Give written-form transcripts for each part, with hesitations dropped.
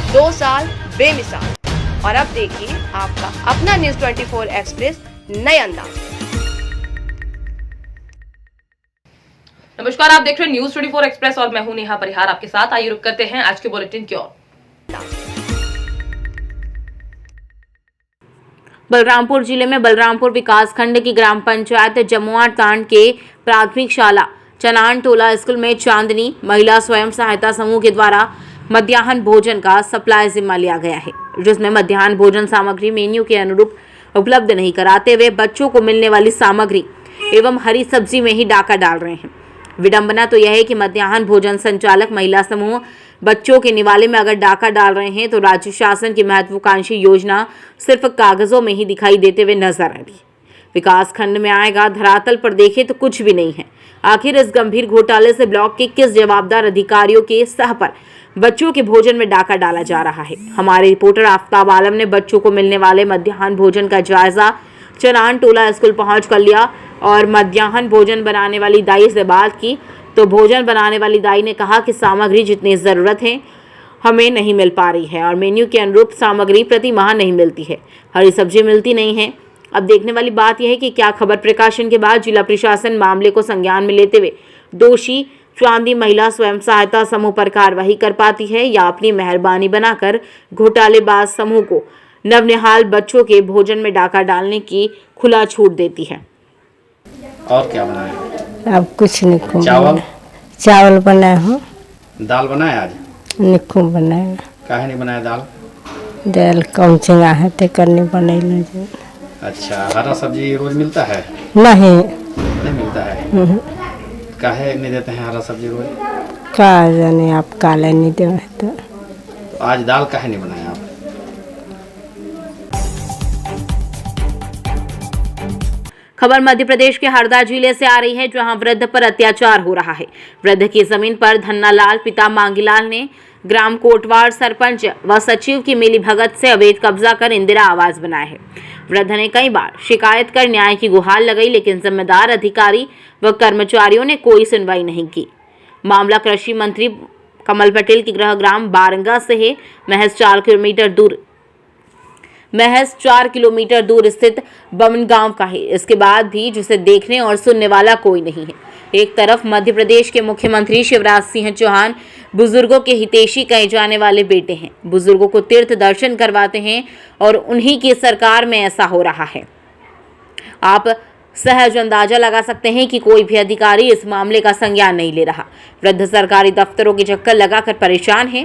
2 साल बेमिसाल। और अब देखिए आपका अपना न्यूज़ 24 एक्सप्रेस नए अंदाज में। नमस्कार, आप देख रहे हैं न्यूज़ 24 एक्सप्रेस और मैं हूं नेहा परिहार आपके साथ। आइए रुक करते हैं आज के बुलेटिन की ओर। बलरामपुर जिले में बलरामपुर विकासखंड की ग्राम पंचायत जमुआ तांड के प्राथमिक शाला चनान टोला स्कूल में चांदनी महिला स्वयं सहायता समूह के द्वारा मध्याह्न भोजन का सप्लाई जिम्मा लिया गया है, जिसमें मध्याह्न भोजन सामग्री मेन्यू के अनुरूप उपलब्ध नहीं कराते हुए बच्चों को मिलने वाली सामग्री एवं हरी सब्जी में ही डाका डाल रहे हैं। विडंबना तो यह है कि मध्याह्न भोजन संचालक महिला समूह बच्चों के निवाले में अगर डाका डाल रहे हैं तो राज्य शासन की महत्वाकांक्षी योजना सिर्फ कागजों में ही दिखाई देते हुए नजर आ रही। विकास खंड में आएगा, धरातल पर देखे तो कुछ भी नहीं है। आखिर इस गंभीर घोटाले से ब्लॉक के किस जवाबदार अधिकारियों के सह पर बच्चों के भोजन में डाका डाला जा रहा है? हमारे रिपोर्टर आफ्ताब आलम ने बच्चों को मिलने वाले मध्याह्न भोजन का जायजा चनान टोला स्कूल पहुंच कर लिया और मध्याह्न भोजन बनाने वाली दाई से बात की तो भोजन बनाने वाली दाई ने कहा कि सामग्री जितनी ज़रूरत है हमें नहीं मिल पा रही है और मेन्यू के अनुरूप सामग्री प्रति माह नहीं मिलती है, हरी सब्जी मिलती नहीं है। अब देखने वाली बात यह है कि क्या खबर प्रकाशन के बाद जिला प्रशासन मामले को संज्ञान में लेते हुए दोषी चांदी महिला स्वयं सहायता समूह पर कार्रवाई कर पाती है या अपनी मेहरबानी बनाकर घोटालेबाज समूह को नवनिहाल बच्चों के भोजन में डाका डालने की खुला छूट देती है। और क्या बनाया? अब कुछ नहीं। चावल बनाया हूँ। दाल बनाया आज? निखू बनाया। काहे नहीं बनाया दाल? दाल कम चिंगा है ते करनी बनाई। अच्छा, हरा सब्जी रोज मिलता है? नहीं मिलता है। काहे नहीं देते हैं हरा सब्जी रोज? का जाने आप काले नहीं दे तो आज दाल काहे नहीं बनाया आप? खबर मध्य प्रदेश के हरदा जिले से आ रही है, जहां वृद्ध पर अत्याचार हो रहा है। वृद्ध की जमीन पर धन्नालाल पिता मांगीलाल ने ग्राम कोटवाड़ सरपंच व सचिव की मिलीभगत से अवैध कब्जा कर इंदिरा आवास बनाया है। वृद्ध ने कई बार शिकायत कर न्याय की गुहार लगाई, लेकिन जिम्मेदार अधिकारी व कर्मचारियों ने कोई सुनवाई नहीं की। मामला कृषि मंत्री कमल पटेल की गृह ग्राम बारंगा से है। महज 4 किलोमीटर दूर स्थित बमन गांव का है। इसके बाद भी जिसे देखने और सुनने वाला कोई नहीं है। एक तरफ मध्य प्रदेश के मुख्यमंत्री शिवराज सिंह चौहान बुजुर्गों के हितैषी कहे जाने वाले बेटे हैं, बुजुर्गों को तीर्थ दर्शन करवाते हैं और उन्हीं की सरकार में ऐसा हो रहा है। आप सहज अंदाजा लगा सकते हैं कि कोई भी अधिकारी इस मामले का संज्ञान नहीं ले रहा। वृद्ध सरकारी दफ्तरों के चक्कर लगाकर परेशान है।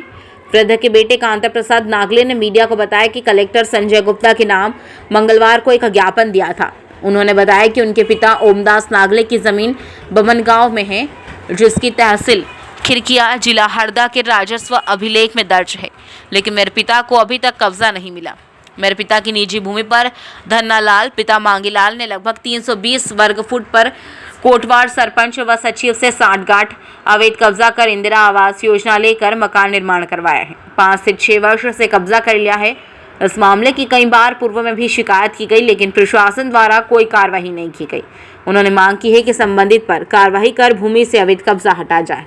वृद्ध के बेटे कांता प्रसाद नागले ने मीडिया को बताया कि कलेक्टर संजय गुप्ता के नाम मंगलवार को एक ज्ञापन दिया था। उन्होंने बताया कि उनके पिता ओमदास नागले की जमीन बमन गांव में है, जिसकी तहसील खिरकिया जिला हरदा के राजस्व अभिलेख में दर्ज है, लेकिन मेरे पिता को अभी तक कब्जा नहीं मिला। मेरे पिता की निजी भूमि पर धन्नालाल पिता मांगीलाल ने लगभग 320 वर्ग फुट पर कोटवाड़ सरपंच व सचिव से साठगांठ अवैध कब्जा कर इंदिरा आवास योजना लेकर मकान निर्माण करवाया है। 5 से 6 वर्ष से कब्जा कर लिया है। इस मामले की कई बार पूर्व में भी शिकायत की गई, लेकिन प्रशासन द्वारा कोई कार्रवाई नहीं की गई। उन्होंने मांग की है कि संबंधित पर कार्रवाई कर भूमि से अवैध कब्जा हटा जाए।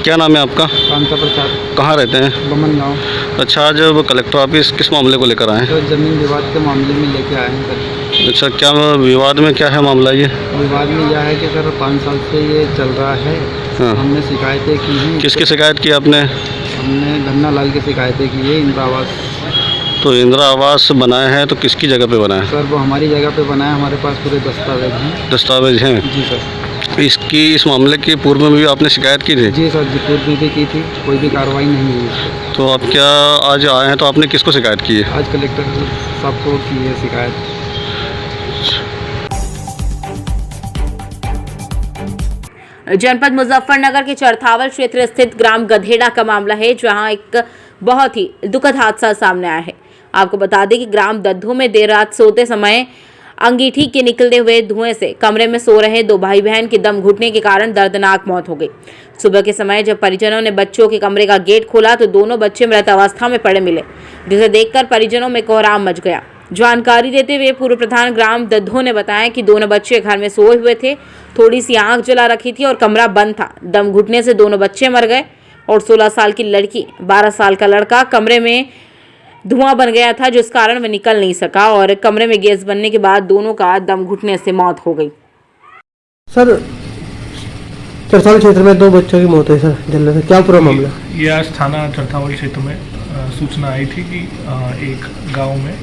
क्या नाम है आपका? कांता प्रसाद। कहाँ रहते हैं? बमन गाँव। अच्छा, आज कलेक्टर ऑफिस किस मामले को लेकर आए हैं? तो जमीन विवाद के मामले में लेके आए हैं सर। अच्छा, क्या विवाद में क्या है मामला? ये विवाद में यह है कि सर 5 साल से ये चल रहा है। हाँ। हमने शिकायतें की हैं। किसकी शिकायत की आपने? हमने धन्नालाल की शिकायतें की है। इंदिरा आवास तो इंदिरा आवास बनाए हैं तो किसकी जगह पे बनाए? सर वो हमारी जगह पे बनाया। हमारे पास पूरे दस्तावेज हैं। दस्तावेज हैं? जी सर। इस मामले की पूर्व में भी आपने शिकायत की थी? जी सर, जी पूर्व में भी की थी, कोई भी कार्रवाई नहीं हुई। तो अब क्या आज आए हैं तो आपने किसको शिकायत की है? आज कलेक्टर साहब को की है शिकायत। जनपद मुजफ्फरनगर के चरथावल क्षेत्र स्थित ग्राम गधेड़ा का मामला है, जहां एक बहुत ही दुखद हादसा सामने आया है। आपको बता दें कि ग्राम दद्दू में देर रात सोते समय अंगीठी के निकलते हुए धुएं से कमरे में सो रहे 2 भाई बहन की दम घुटने के कारण दर्दनाक मौत हो गई। सुबह के समय जब परिजनों ने बच्चों के कमरे का गेट खोला तो दोनों बच्चे मृत अवस्था में पड़े मिले, जिसे देखकर परिजनों में कोहराम मच गया। जानकारी देते हुए पूर्व प्रधान ग्राम दद्दू ने बताया कि दोनों बच्चे घर में सोए हुए थे, थोड़ी सी आंख जला रखी थी और कमरा बंद था। दम घुटने से दोनों बच्चे मर गए। और 16 साल की लड़की, 12 साल का लड़का कमरे में धुआं बन गया था, जिस कारण वह निकल नहीं सका और कमरे में गैस बनने के बाद दोनों का दम घुटने से मौत हो गई। सर, चरथावली क्षेत्र में 2 बच्चों की मौत है सर जलने से, क्या पूरा मामला? ये आज थाना चरथावली क्षेत्र में सूचना आई थी कि एक गांव में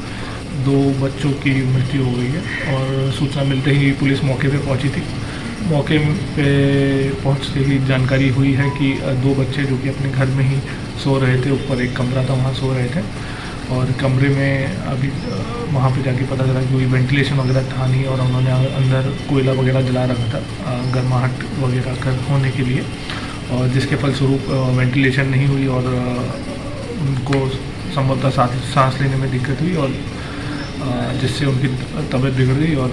2 बच्चों की मृत्यु हो गई है और सूचना मिलते ही पुलिस मौके पे पहुंची थी। मौके पे पहुंचते ही जानकारी हुई है कि 2 बच्चे जो कि अपने घर में ही सो रहे थे, ऊपर एक कमरा था वहाँ सो रहे थे और कमरे में अभी वहाँ पे जाके पता चला कि कोई वेंटिलेशन वगैरह था नहीं और उन्होंने अंदर कोयला वगैरह जला रखा था गर्माहट वगैरह कर होने के लिए, और जिसके फलस्वरूप वेंटिलेशन नहीं हुई और उनको संभवतः सांस लेने में दिक्कत हुई और जिससे उनकी तबीयत बिगड़ गई और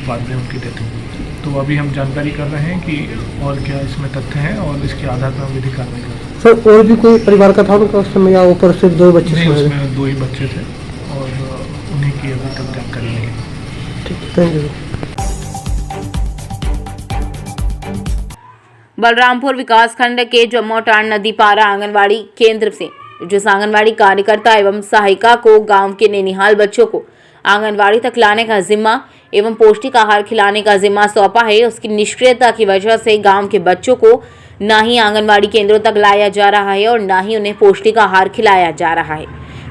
बाद में उनकी डेथ हो गई। तो अभी हम जानकारी कर रहे हैं कि और क्या इसमें तथ्य हैं और इसके आधार पर हम विधिक कार्रवाई कर रहे हैं। सर, और भी कोई परिवार का था उनका उस समय या ऊपर सिर्फ 2 बच्चे? नहीं, उसमें 2 ही बच्चे थे और उन्हीं की अभी तक जानकारी नहीं है। ठीक, थैंक यू। बलरामपुर विकासखंड के जमोटान नदी पारा आंगनवाड़ी केंद्र से जिस आंगनवाड़ी कार्यकर्ता एवं सहायिका को गांव के नैनिहाल बच्चों को आंगनवाड़ी तक लाने का जिम्मा एवं पौष्टिक आहार खिलाने का जिम्मा सौंपा है, उसकी निष्क्रियता की वजह से गांव के बच्चों को ना ही आंगनवाड़ी केंद्रों तक लाया जा रहा है और ना ही उन्हें पौष्टिक आहार खिलाया जा रहा है।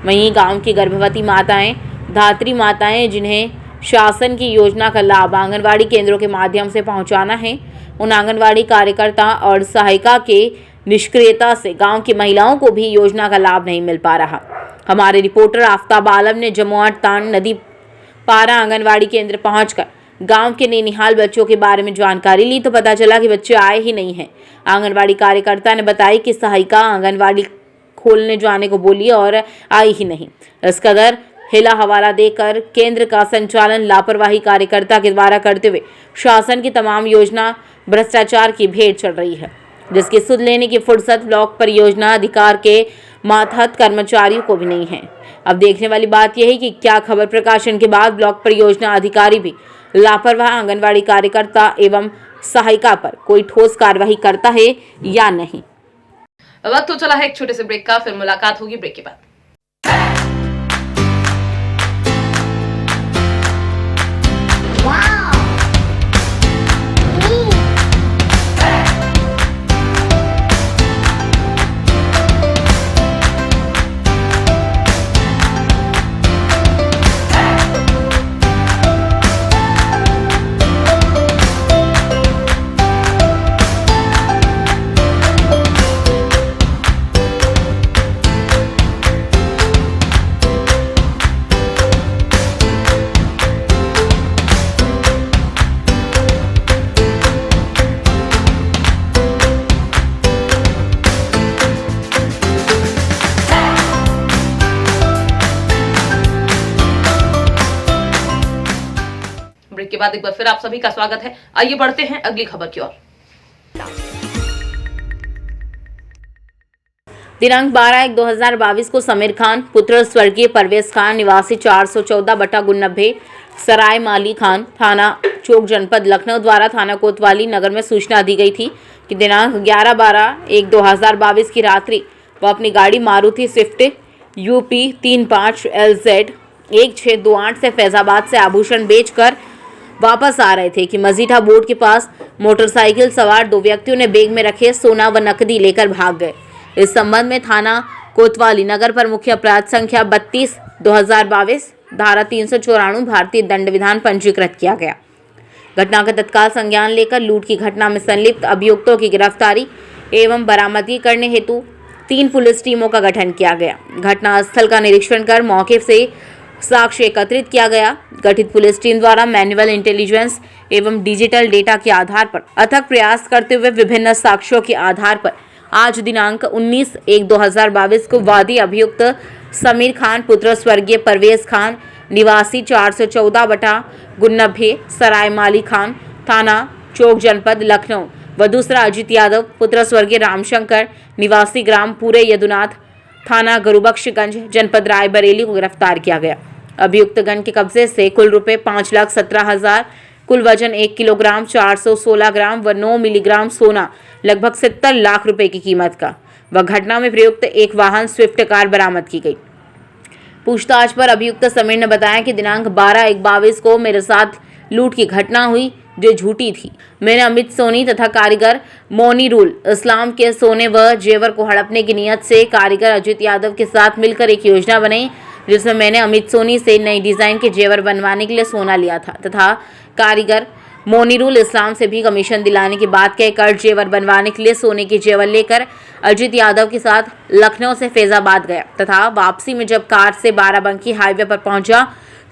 वहीं गांव की गर्भवती माताएं, धात्री माताएं जिन्हें शासन की योजना का लाभ आंगनवाड़ी केंद्रों के माध्यम से पहुंचाना है, उन आंगनवाड़ी कार्यकर्ता और सहायिका के निष्क्रियता से गांव की महिलाओं को भी योजना का लाभ नहीं मिल पा रहा। हमारे रिपोर्टर आफ्ताब आलम ने जमुआट तान नदी पारा आंगनवाड़ी केंद्र पहुंचकर गांव के नैनिहाल बच्चों के बारे में जानकारी ली तो पता चला कि बच्चे आए ही नहीं हैं। आंगनवाड़ी कार्यकर्ता ने बताया कि सहायिका आंगनवाड़ी खोलने जाने को बोली और आई ही नहीं। इस कदर हिला हवाला देकर केंद्र का संचालन लापरवाही कार्यकर्ता के द्वारा करते हुए शासन की तमाम योजना भ्रष्टाचार की भेंट चढ़ रही है, जिसकी सुध लेने की फुर्सत ब्लॉक परियोजना अधिकार के मातहत कर्मचारियों को भी नहीं है। अब देखने वाली बात यह है कि क्या खबर प्रकाशन के बाद ब्लॉक परियोजना अधिकारी भी लापरवाह आंगनवाड़ी कार्यकर्ता एवं सहायिका पर कोई ठोस कार्रवाई करता है या नहीं। वक्त तो चला है एक छोटे से ब्रेक का, फिर मुलाकात होगी ब्रेक के बाद। ब्रेक के बाद एक बार फिर आप सभी का स्वागत है। आइए बढ़ते हैं अगली खबर की ओर। दिनांक 12/1/2022 को समीर खान पुत्र स्वर्गीय परवेज खान निवासी 414/90 सराय माली खान थाना चौक जनपद लखनऊ द्वारा थाना कोतवाली नगर में सूचना दी गई थी कि दिनांक 11/12/2022 की रात्रि वह अपनी गाड़ी मारुति स्विफ्ट UP 35 LZ 1628 से फैजाबाद से आभूषण बेचकर वापस आ रहे थे कि मजीठा बोर्ड के पास मोटरसाइकिल सवार 2 व्यक्तियों ने बैग में रखे सोना व नकदी लेकर भाग गए। इस संबंध में थाना कोतवाली नगर पर मुख्य अपराध संख्या 32/2022 धारा 394 भारतीय दंड विधान पंजीकृत किया गया। घटना का तत्काल संज्ञान लेकर लूट की घटना में संलिप्त अभियुक्तों की गिरफ्तारी एवं बरामदगी करने हेतु 3 पुलिस टीमों का गठन किया गया। घटना स्थल का निरीक्षण कर मौके से साक्ष्य एकत्रित किया गया। गठित पुलिस टीम द्वारा मैनुअल इंटेलिजेंस एवं डिजिटल डेटा के आधार पर अथक प्रयास करते हुए विभिन्न साक्ष्यों के आधार पर आज दिनांक 19/1/2022 को वादी अभियुक्त समीर खान पुत्र स्वर्गीय परवेज खान निवासी 414/90 सराय माली खान थाना चौक जनपद लखनऊ व दूसरा अजित यादव पुत्र स्वर्गीय रामशंकर निवासी ग्राम पूरे यदुनाथ थाना गुरुबख्शगंज जनपद रायबरेली को गिरफ्तार किया गया। अभियुक्त गण के कब्जे से कुल रुपए 5,17,000, कुल वजन 1 किलोग्राम 416 ग्राम व 9 मिलीग्राम सोना लगभग 70 लाख रुपए की कीमत का व घटना में प्रयुक्त एक वाहन स्विफ्ट कार बरामद की गई। पूछताछ पर अभियुक्त समीर ने बताया कि दिनांक 12/1/22 को मेरे साथ लूट की घटना हुई जो झूठी थी। मैंने अमित सोनी तथा कारीगर मोनीरुल इस्लाम के सोने व जेवर को हड़पने की नियत से कारीगर अजित यादव के साथ मिलकर एक योजना बनाई, जिसमें मैंने अमित सोनी से नई डिजाइन के जेवर बनवाने के लिए सोना लिया था तथा कारीगर मोनीरुल इस्लाम से भी कमीशन दिलाने की बात कह कर जेवर बनवाने के लिए सोने के जेवर लेकर अजित यादव के साथ लखनऊ से फैजाबाद गया तथा वापसी में जब कार से बाराबंकी हाईवे पर पहुंचा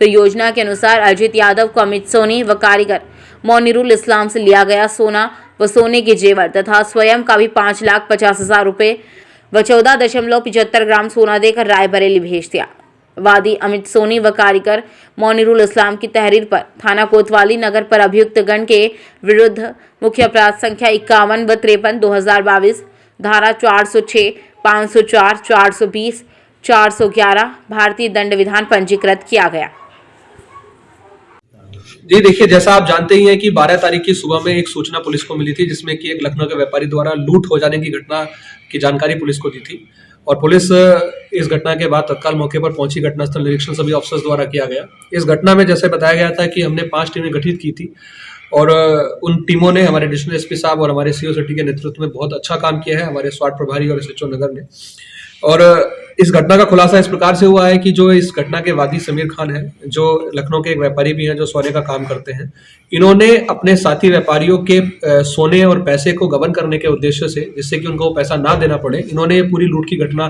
तो योजना के अनुसार अजित यादव को अमित सोनी व कारीगर मोनीरुल इस्लाम से लिया गया सोना व सोने के जेवर तथा स्वयं का भी 5,50,000 रुपये व 14.75 ग्राम सोना देकर रायबरेली भेज दिया। वादी अमित सोनी व कारीगर मोनीरुल इस्लाम की तहरीर पर थाना कोतवाली नगर पर अभियुक्त गण के विरुद्ध मुख्य अपराध संख्या 51 व 53 2022 धारा 406, 504, 420, 411 भारतीय दंड विधान पंजीकृत किया गया। जी देखिए, जैसा आप जानते ही हैं कि 12 तारीख की सुबह में एक सूचना पुलिस को मिली थी जिसमें कि एक लखनऊ के व्यापारी द्वारा लूट हो जाने की घटना की जानकारी पुलिस को दी थी और पुलिस इस घटना के बाद तत्काल मौके पर पहुंची। घटनास्थल निरीक्षण सभी ऑफिसर्स द्वारा किया गया। इस घटना में जैसे बताया गया था कि हमने 5 टीमें गठित की थी और उन टीमों ने हमारे एडिशनल एसपी साहब और हमारे सीओ सिटी के नेतृत्व में बहुत अच्छा काम किया है, हमारे स्वाट प्रभारी और एसएचओ नगर ने। और इस घटना का खुलासा इस प्रकार से हुआ है कि जो इस घटना के वादी समीर खान है, जो लखनऊ के एक व्यापारी भी हैं जो सोने का काम करते हैं, इन्होंने अपने साथी व्यापारियों के सोने और पैसे को गबन करने के उद्देश्य से, जिससे कि उनको पैसा ना देना पड़े, इन्होंने ये पूरी लूट की घटना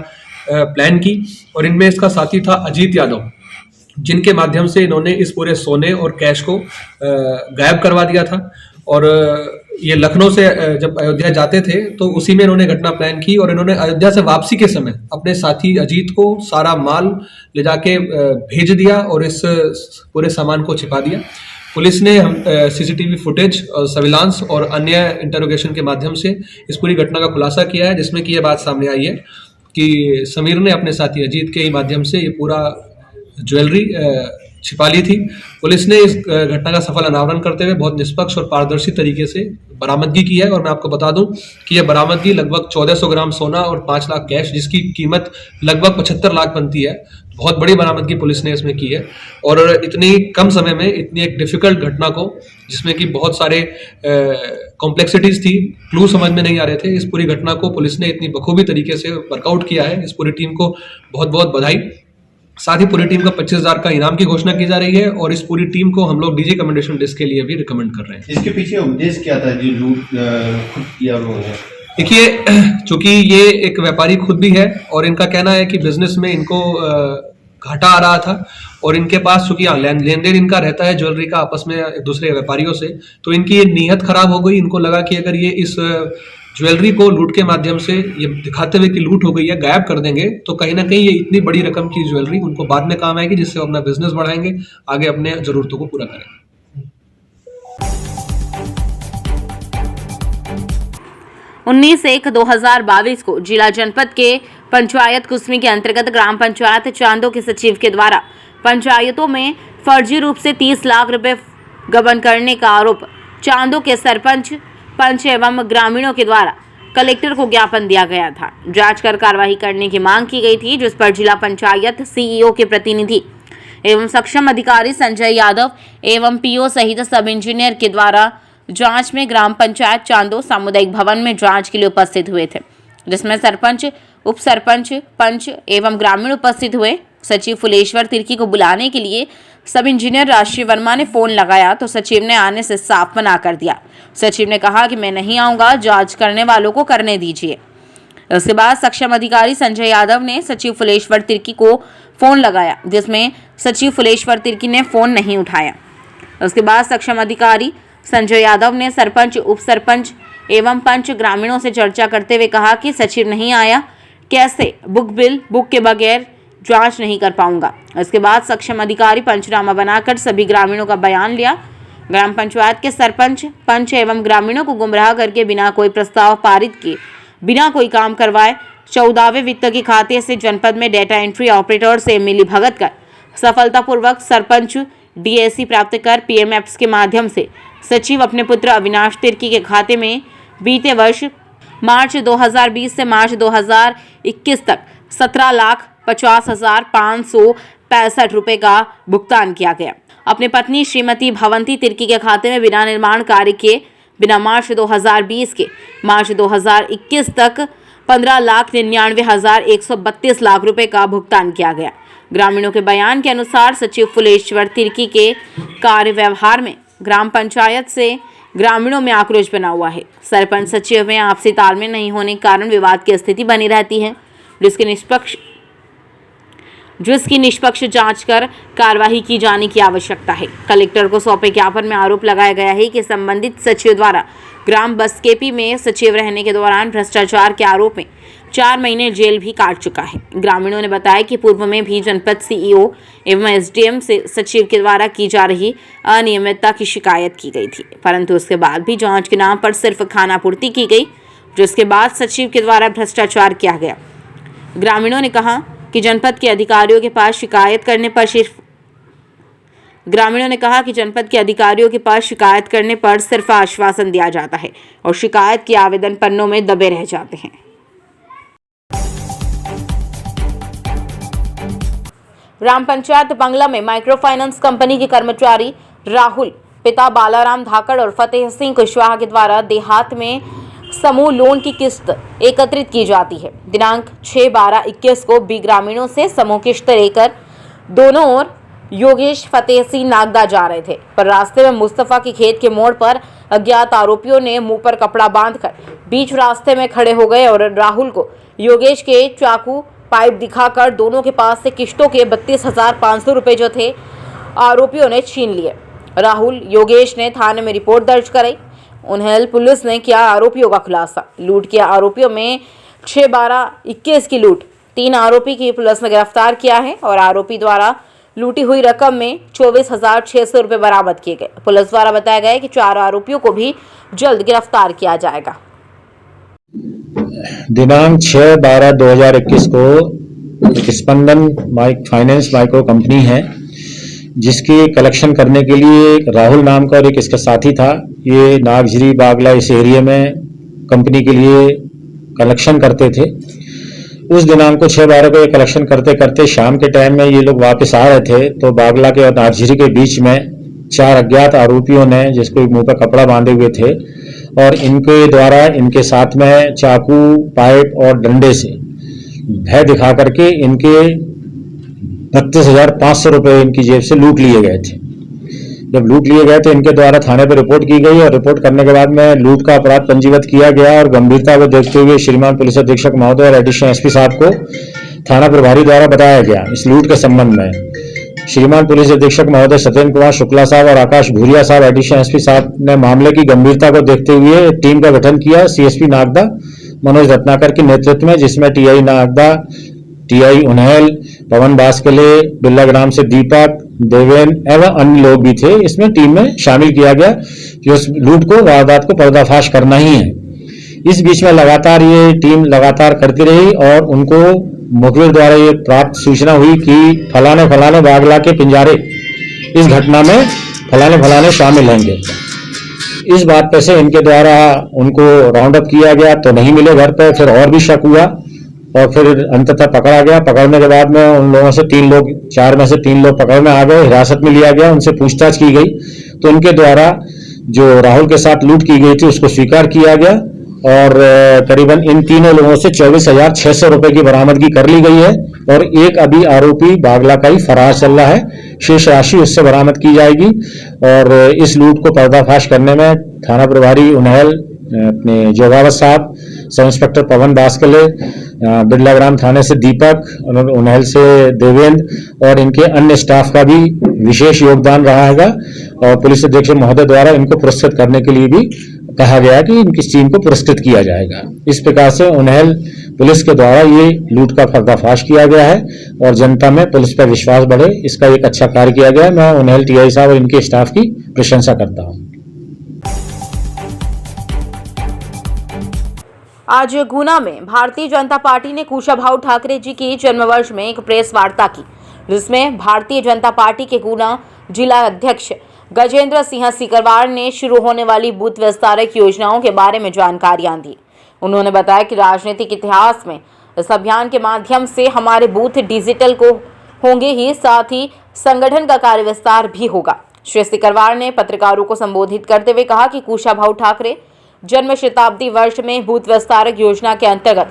प्लान की और इनमें इसका साथी था अजीत यादव, जिनके माध्यम से इन्होंने इस पूरे सोने और कैश को गायब करवा दिया था। और ये लखनऊ से जब अयोध्या जाते थे तो उसी में इन्होंने घटना प्लान की और इन्होंने अयोध्या से वापसी के समय अपने साथी अजीत को सारा माल ले जाके भेज दिया और इस पूरे सामान को छिपा दिया। पुलिस ने सीसीटीवी फुटेज और सर्विलांस और अन्य इंटरोगेशन के माध्यम से इस पूरी घटना का खुलासा किया है, जिसमें कि यह बात सामने आई है कि समीर ने अपने साथी अजीत के ही माध्यम से ये पूरा ज्वेलरी छिपा ली थी। पुलिस ने इस घटना का सफल अनावरण करते हुए बहुत निष्पक्ष और पारदर्शी तरीके से बरामदगी की है और मैं आपको बता दूं कि यह बरामदगी लगभग 1400 ग्राम सोना और 5 लाख कैश, जिसकी कीमत लगभग 75 लाख बनती है, बहुत बड़ी बरामदगी पुलिस ने इसमें की है। और इतनी कम समय में इतनी एक डिफिकल्ट घटना को, जिसमें कि बहुत सारे कॉम्प्लेक्सिटीज थी, क्लू समझ में नहीं आ रहे थे, इस पूरी घटना को पुलिस ने इतनी बखूबी तरीके से वर्कआउट किया है। इस पूरी टीम को बहुत बहुत बधाई। साथ ही पूरी टीम को 25,000 का इनाम की घोषणा की जा रही है और इस पूरी टीम को हम लोग डीजी कमेंडेशन डिस्क के लिए भी रिकमेंड कर रहे हैं। इसके पीछे उद्देश्य क्या था जी लूट खुद किया उन्होंने? देखिए, चूंकि ये एक व्यापारी खुद भी है और इनका कहना है कि बिजनेस में इनको घाटा आ रहा था और इनके पास चूंकि लेन देन इनका रहता है ज्वेलरी का आपस में दूसरे व्यापारियों से, तो इनकी ये नीयत खराब हो गई। इनको लगा कि अगर ये इस ज्वेलरी को लूट के माध्यम से ये दिखाते हुए कि लूट हो गई है गायब कर देंगे तो कहीं ना कहीं ये इतनी बड़ी रकम की ज्वेलरी उनको बाद में काम आएगी, जिससे वो अपना बिजनेस बढ़ाएंगे, आगे अपने जरूरतों को पूरा करेंगे। 19/1/2022 को जिला जनपद के पंचायत कुसमी के अंतर्गत ग्राम पंचायत चांदो के सचिव के द्वारा पंचायतों में फर्जी रूप से 30 लाख रुपए गबन करने का आरोप चांदो के सरपंच, पंच एवं ग्रामीणों के द्वारा कलेक्टर को ज्ञापन दिया गया था। जांच कर कार्रवाई करने की मांग की गई थी, जिस पर जिला पंचायत सीईओ के प्रतिनिधि एवं सक्षम अधिकारी संजय यादव एवं पीओ सहित सब इंजीनियर के द्वारा जांच में ग्राम पंचायत चांदो सामुदायिक भवन में जांच के लिए उपस्थित हुए थे, जिसमें सरपंच, उप सरपंच, पंच एवं ग्रामीण उपस्थित हुए। सचिव फुलेश्वर तिर्की को बुलाने के लिए सब इंजीनियर राष्ट्रीय वर्मा ने फोन लगाया तो सचिव ने आने से साफ मना कर दिया। सचिव ने कहा कि मैं नहीं आऊंगा, जांच करने वालों को करने दीजिए। उसके बाद सक्षम अधिकारी संजय यादव ने सचिव फुलेश्वर तिर्की को फोन लगाया, जिसमें सचिव फुलेश्वर तिर्की ने फोन नहीं उठाया। उसके बाद सक्षम अधिकारी संजय यादव ने सरपंच, उप सरपंच एवं पंच ग्रामीणों से चर्चा करते हुए कहा कि सचिव नहीं आया, कैसे बुक के बगैर जांच नहीं कर पाऊंगा। इसके बाद सक्षम अधिकारी पंचनामा बनाकर सभी ग्रामीणों का बयान लिया। ग्राम पंचायत के सरपंच, पंच एवं ग्रामीणों को गुमराह करके बिना कोई प्रस्ताव पारित किए, बिना कोई काम करवाए 14वें वित्त के खाते से जनपद में डेटा एंट्री ऑपरेटर से मिली भगत कर सफलतापूर्वक सरपंच डीएसी प्राप्त कर पीएमएफ्स के माध्यम से सचिव अपने पुत्र अविनाश तिर्की के खाते में बीते वर्ष मार्च 2020 से मार्च 2021 तक 17,50,565 रुपए का भुगतान किया गया। अपनी पत्नी श्रीमती भवंती तिर्की के खाते में बिना निर्माण कार्य के बिना मार्च 2020 के मार्च 2021 तक 15,99,132 लाख रुपए का भुगतान किया गया। ग्रामीणों के बयान के अनुसार सचिव फुलेश्वर तिर्की के कार्य व्यवहार में ग्राम पंचायत से ग्रामीणों में आक्रोश बना हुआ है। सरपंच सचिव में आपसी तालमेल नहीं होने के कारण विवाद की स्थिति बनी रहती है, जिसकी निष्पक्ष जांच कर कार्रवाई की जाने की आवश्यकता है। कलेक्टर को सौंपे ज्ञापन में आरोप लगाया गया है कि संबंधित सचिव द्वारा ग्राम बसकेपी में सचिव रहने के दौरान भ्रष्टाचार के आरोप में 4 महीने जेल भी काट चुका है। ग्रामीणों ने बताया कि पूर्व में भी जनपद सीईओ एवं एसडीएम से सचिव के द्वारा की जा रही अनियमितता की शिकायत की गई थी, परंतु उसके बाद भी जांच के नाम पर सिर्फ खानापूर्ति की गई, जिसके बाद सचिव के द्वारा भ्रष्टाचार किया गया। ग्रामीणों ने कहा कि जनपद के अधिकारियों के पास शिकायत करने पर सिर्फ आश्वासन दिया जाता है और शिकायत के आवेदन पन्नों में दबे रह जाते हैं। ग्राम पंचायत बंगला में माइक्रो फाइनेंस कंपनी के कर्मचारी राहुल, पिता बालाराम धाकड़ और फतेह सिंह कुशवाहा के द्वारा देहात में समूह लोन की किस्त एकत्रित की जाती है। दिनांक 6/12/21 को भी ग्रामीणों से समूह किस्त लेकर दोनों ओर योगेश फतेह सिंह नागदा जा रहे थे, पर रास्ते में मुस्तफा के खेत के मोड़ पर अज्ञात आरोपियों ने मुंह पर कपड़ा बांधकर बीच रास्ते में खड़े हो गए और राहुल को योगेश के चाकू पाइप दिखाकर दोनों के पास से किस्तों के 32,500 रुपए जो थे आरोपियों ने छीन लिए। राहुल योगेश ने थाने में रिपोर्ट दर्ज कराई। उन्हें पुलिस ने किया आरोपियों का खुलासा। लूट के आरोपियों में 6/12/21 की लूट 3 आरोपी की पुलिस ने गिरफ्तार किया है और आरोपी द्वारा लूटी हुई रकम में 24,600 रुपए बरामद किए गए। पुलिस द्वारा बताया गया कि 4 आरोपियों को भी जल्द गिरफ्तार किया जाएगा। दिनांक 6/12/2021 को स्पंदन फाइनेंस माइक्रो कंपनी है, जिसकी कलेक्शन करने के लिए राहुल नाम का और एक इसका साथी था। ये नागझरी बागला इस एरिया में कंपनी के लिए कलेक्शन करते थे। उस दिनांक को 6/12 को ये कलेक्शन करते करते शाम के टाइम में ये लोग वापस आ रहे थे, तो बागला के और नागझरी के बीच में 4 अज्ञात आरोपियों ने, जिसको मुंह पर कपड़ा बांधे हुए थे, और इनके द्वारा इनके साथ में चाकू, पाइप और डंडे से भय दिखा करके इनके 32,500 रुपए इनकी जेब से लूट लिए गए थे। जब लूट लिए गए तो इनके द्वारा थाने पर रिपोर्ट की गई और रिपोर्ट करने के बाद में लूट का अपराध पंजीबद्ध किया गया और गंभीरता को देखते हुए श्रीमान पुलिस अधीक्षक महोदय और एडिशनल एसपी साहब को थाना प्रभारी द्वारा बताया गया। इस लूट के संबंध में श्रीमान पुलिस अधीक्षक महोदय सत्येंद्र कुमार शुक्ला साहब और आकाश भूरिया साहब एडिशनल एसपी साहब ने मामले की गंभीरता को देखते हुए टीम का गठन किया। सीएसपी नागदा मनोज रत्नाकर के नेतृत्व में, जिसमें टीआई नागदा, टीआई उन्हेल, पवन बास्कले, बिल्ला ग्राम से दीपक, देवेंद्र एवं अन्य लोग भी थे। इसमें टीम में शामिल किया गया कि उस लूट को, वारदात को पर्दाफाश करना ही है। इस बीच में लगातार ये टीम लगातार करती रही और उनको मुखबिर द्वारा ये प्राप्त सूचना हुई कि फलाने फलाने बागला के पिंजारे इस घटना में फलाने शामिल होंगे। इस बात पे से इनके द्वारा उनको राउंड अप किया गया तो नहीं मिले घर पे, फिर और भी शक हुआ और फिर अंततः पकड़ा गया। पकड़ने के बाद में उन लोगों से 4 में से 3 लोग पकड़ में आ गए, हिरासत में लिया गया, उनसे पूछताछ की गई तो उनके द्वारा जो राहुल के साथ लूट की गई थी उसको स्वीकार किया गया और करीबन इन तीनों लोगों से 24,600 रुपए की बरामदगी कर ली गई है और एक अभी आरोपी बागला का ही फरार चल रहा है। शेष राशि उससे बरामद की जाएगी और इस लूट को पर्दाफाश करने में थाना प्रभारी उन्हेल, अपने जोगावत साहब, सब इंस्पेक्टर पवन बास्कले, बिरला ग्राम थाने से दीपक और उन्हेल से देवेंद्र और इनके अन्य स्टाफ का भी विशेष योगदान रहा है और पुलिस अधीक्षक महोदय द्वारा इनको पुरस्कृत करने के लिए भी कहा गया कि इनकी टीम को पुरस्कृत किया जाएगा। इस प्रकार से उन्हेल पुलिस के द्वारा ये लूट का पर्दाफाश किया गया है और जनता में पुलिस पर विश्वास बढ़े, इसका एक अच्छा कार्य किया गया है। मैं उन्हेल टीआई साहब और इनके स्टाफ की प्रशंसा करता हूँ। आज गुना में भारतीय जनता पार्टी ने कुशाभाऊ ठाकरे जी की जन्मवर्ष में एक प्रेस वार्ता की, जिसमें भारतीय जनता पार्टी के गुना जिला अध्यक्ष गजेंद्र सिंह सीकरवार ने शुरू होने वाली बूथ विस्तारक योजनाओं के बारे में जानकारियां दी। उन्होंने बताया कि राजनीतिक इतिहास में इस अभियान के माध्यम से हमारे बूथ डिजिटल को होंगे ही, साथ ही संगठन का कार्य विस्तार भी होगा। श्री सिकरवार ने पत्रकारों को संबोधित करते हुए कहा कि कुशाभाऊ ठाकरे जन्म शताब्दी वर्ष में बूथ विस्तारक योजना के अंतर्गत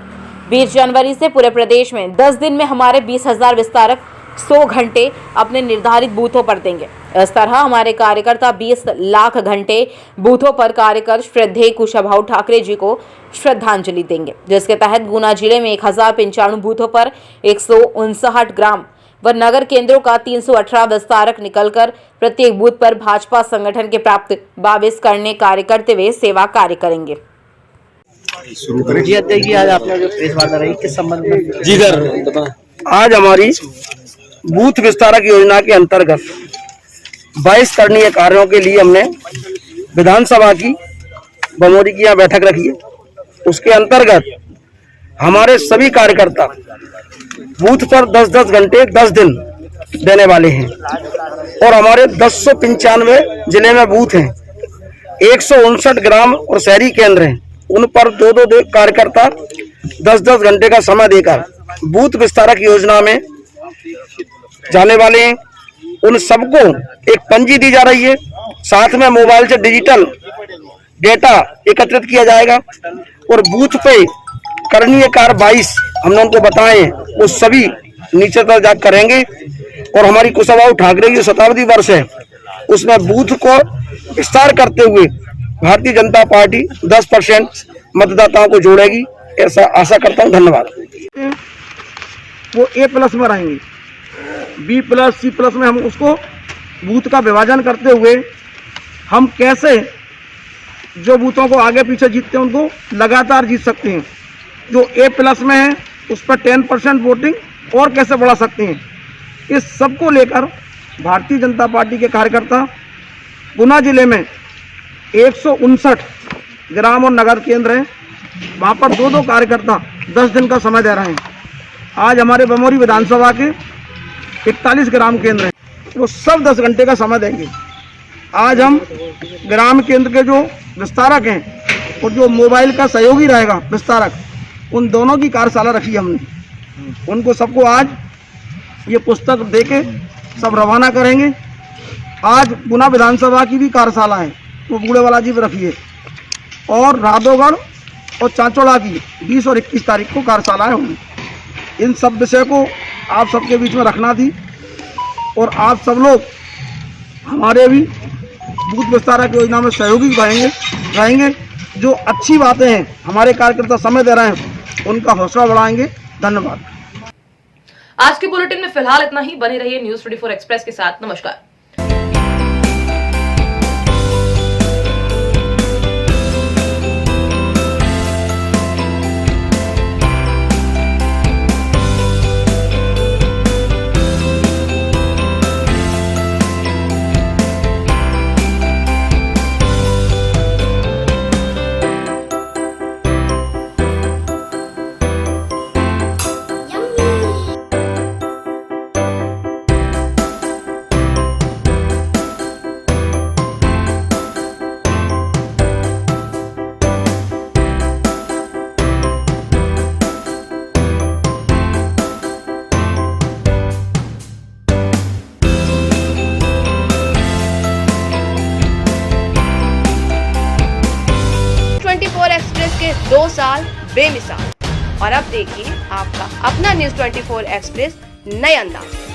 20 जनवरी से पूरे प्रदेश में 10 दिन में हमारे 20,000 विस्तारक 100 घंटे अपने निर्धारित बूथों पर देंगे। इस तरह हमारे कार्यकर्ता 20 लाख घंटे बूथों पर कार्य कर श्रद्धेय कुशाभाऊ ठाकरे जी को श्रद्धांजलि देंगे, जिसके तहत गुना जिले में 1095 बूथों पर 159 ग्राम व नगर केंद्रों का 318 विस्तारक निकलकर प्रत्येक बूथ पर भाजपा संगठन के प्राप्त 22 करने कार्य करते हुए सेवा कार्य करेंगे। जी अध्यक्ष जी, आज आपने जो प्रेस वार्ता रही किस संबंध में? जी सर, आज हमारी बूथ विस्तारक योजना के अंतर्गत 22 करणीय कार्यों के लिए हमने विधानसभा की बमोरी की यहाँ बैठक रखी है। उसके अंतर्गत हमारे सभी कार्यकर्ता बूथ पर 10-10 घंटे 10 दिन देने वाले हैं और हमारे 1095 जिले में बूथ हैं, 159 ग्राम और शहरी केंद्र हैं। उन पर दो कार्यकर्ता 10-10 घंटे का समय देकर बूथ विस्तारक योजना में जाने वाले हैं। उन सबको एक पंजी दी जा रही है, साथ में मोबाइल से डिजिटल डेटा एकत्रित किया जाएगा और बूथ पे करणीय कार्य 22 हमने उनको बताए हैं, वो सभी नीचे तक जा करेंगे। और हमारी कुशाभाऊ ठाकरे की शताब्दी वर्ष है, उसमें बूथ को विस्तार करते हुए भारतीय जनता पार्टी 10% मतदाताओं को जोड़ेगी, ऐसा आशा करता हूं। धन्यवाद। वो A+ में रहेंगे, B+, C+ में हम उसको बूथ का विभाजन करते हुए हम कैसे जो बूथों को आगे पीछे जीतते हैं उनको लगातार जीत सकते हैं। जो A+ में है उस पर 10% वोटिंग और कैसे बढ़ा सकते हैं, इस सब को लेकर भारतीय जनता पार्टी के कार्यकर्ता गुना जिले में 159 ग्राम और नगर केंद्र हैं, वहाँ पर 2 कार्यकर्ता 10 दिन का समय दे रहे हैं। आज हमारे बमोरी विधानसभा के 41 ग्राम केंद्र हैं, वो सब 10 घंटे का समय देंगे। आज हम ग्राम केंद्र के जो विस्तारक हैं और जो मोबाइल का सहयोगी रहेगा विस्तारक, उन दोनों की कार्यशाला रखी है हमने। उनको सबको आज ये पुस्तक देके सब रवाना करेंगे। आज गुना विधानसभा की भी कार्यशाला है, वो बूढ़ेवाला जी पे रखी है, और राधोगढ़ और चांचौड़ा की 20 और 21 तारीख को कार्यशालाएँ होंगी। इन सब विषय को आप सबके बीच में रखना थी और आप सब लोग हमारे भी बूथ विस्तारक योजना में सहयोगी रहेंगे। जो अच्छी बातें हैं हमारे कार्यकर्ता समय दे रहे हैं, उनका हौसला बढ़ाएंगे। धन्यवाद। आज के बुलेटिन में फिलहाल इतना ही। बने रहिए न्यूज़ 24 एक्सप्रेस के साथ। नमस्कार। एक्सप्रेस के 2 साल बेमिसाल। और अब देखिए आपका अपना न्यूज़ 24 एक्सप्रेस नए अंदाज।